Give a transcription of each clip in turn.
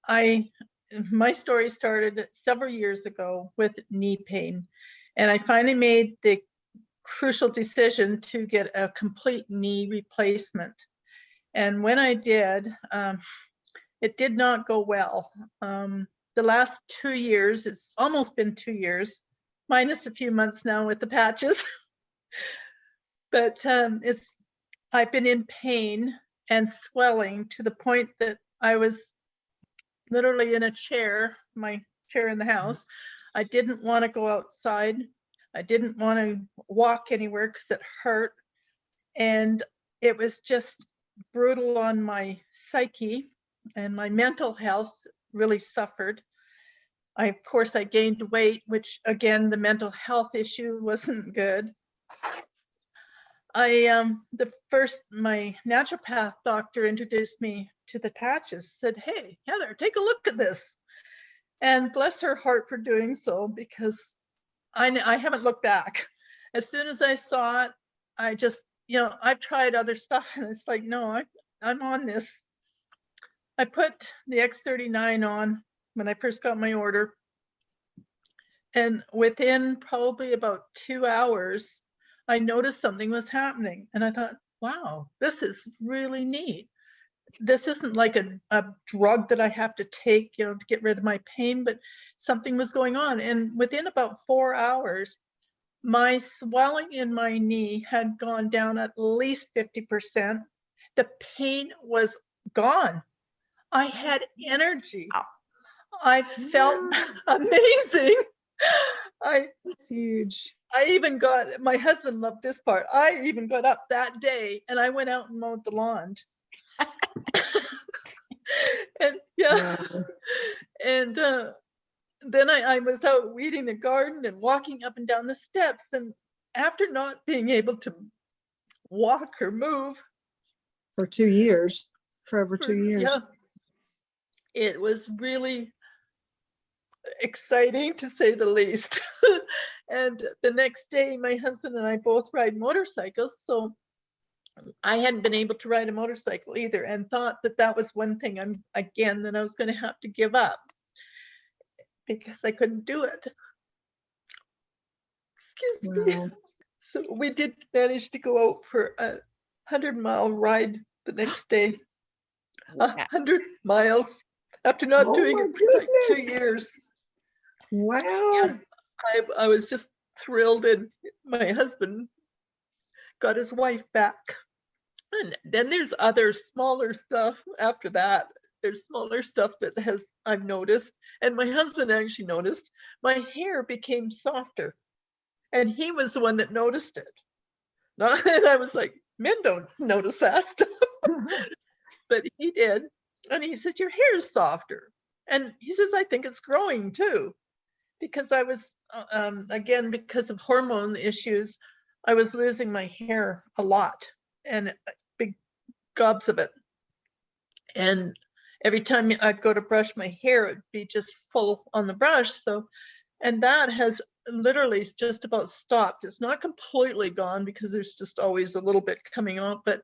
my story started several years ago with knee pain, and I finally made the crucial decision to get a complete knee replacement. And when I did, it did not go well. The last 2 years, it's almost been 2 years, minus a few months now with the patches. But I've been in pain and swelling to the point that I was literally in a chair, my chair in the house. I didn't want to go outside. I didn't want to walk anywhere because it hurt. And it was just brutal on my psyche, and my mental health really suffered. Of course, I gained weight, which again, the mental health issue wasn't good. My naturopath doctor introduced me to the patches, said, "Hey, Heather, take a look at this." And bless her heart for doing so, because I haven't looked back. As soon as I saw it, I just, I've tried other stuff and it's like, no, I'm on this. I put the X39 on when I first got my order. And within probably about 2 hours, I noticed something was happening. And I thought, wow, this is really neat. This isn't like a drug that I have to take, to get rid of my pain, but something was going on. And within about 4 hours, my swelling in my knee had gone down at least 50%. The pain was gone. I had energy. I felt amazing. That's huge. I even my husband loved this part. I even got up that day and I went out and mowed the lawn. And and then I was out weeding the garden and walking up and down the steps. And after not being able to walk or move for 2 years, for over 2 years. Yeah, it was really exciting, to say the least. And the next day, my husband and I both ride motorcycles. So I hadn't been able to ride a motorcycle either, and thought that was one thing that I was going to have to give up, because I couldn't do it. Excuse me. So we did manage to go out for a 100-mile ride the next day. 100 miles after not doing it for like 2 years. Wow. Yeah, I was just thrilled, and my husband got his wife back. And then there's other smaller stuff after that. There's smaller stuff that I've noticed, and my husband actually noticed. My hair became softer, and he was the one that noticed it. And I was like, men don't notice that stuff. But he did. And he said, your hair is softer. And he says, I think it's growing too. Because I was, again, because of hormone issues, I was losing my hair a lot, and big gobs of it. And every time I'd go to brush my hair, it'd be just full on the brush. So, and that has literally just about stopped. It's not completely gone, because there's just always a little bit coming out. But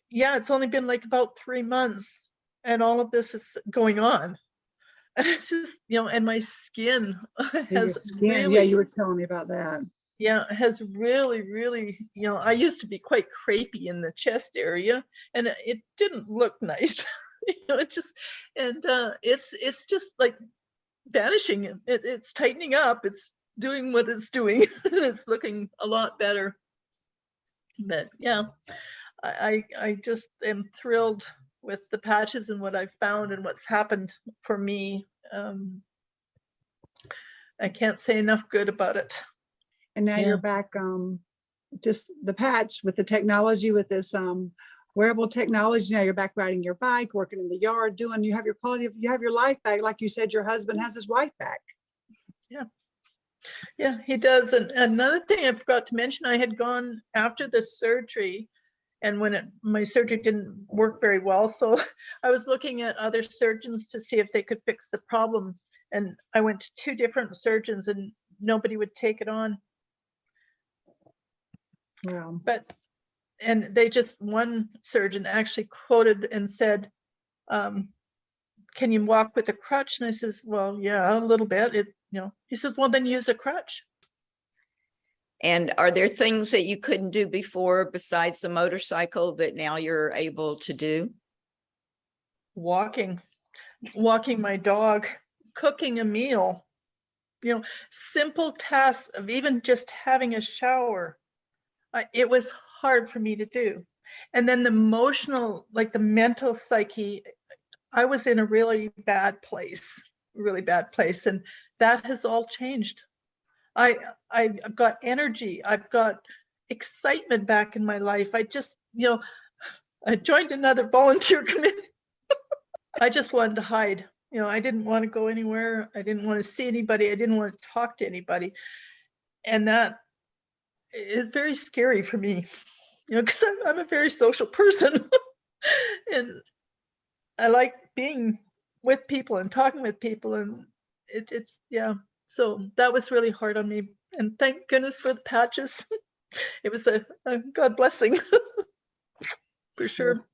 yeah, it's only been like about 3 months, and all of this is going on. And it's just, and my skin has really, yeah, you were telling me about that. Yeah, has really, really, I used to be quite crepey in the chest area, and it didn't look nice. It just, and it's just like vanishing. It's tightening up. It's doing what it's doing. It's looking a lot better. But yeah, I just am thrilled with the patches and what I've found and what's happened for me. I can't say enough good about it. And now you're back, just the patch with the technology, with this wearable technology. Now you're back riding your bike, working in the yard, you have your life back. Like you said, your husband has his wife back. Yeah, he does. And another thing I forgot to mention, I had gone after the surgery, and when my surgery didn't work very well, so I was looking at other surgeons to see if they could fix the problem. And I went to 2 different surgeons, and nobody would take it on. Wow. And they one surgeon actually quoted and said, can you walk with a crutch? And I says, well, yeah, a little bit. He says, well, then use a crutch. And are there things that you couldn't do before besides the motorcycle that now you're able to do? Walking my dog, cooking a meal, simple tasks of even just having a shower. It was hard for me to do. And then the emotional, like the mental psyche, I was in a really bad place. And that has all changed. I've got energy. I've got excitement back in my life. I just, I joined another volunteer committee. I just wanted to hide. I didn't want to go anywhere. I didn't want to see anybody. I didn't want to talk to anybody. And that is very scary for me, because I'm a very social person. And I like being with people and talking with people. And it's, yeah. So that was really hard on me. And thank goodness for the patches. It was a God blessing for sure.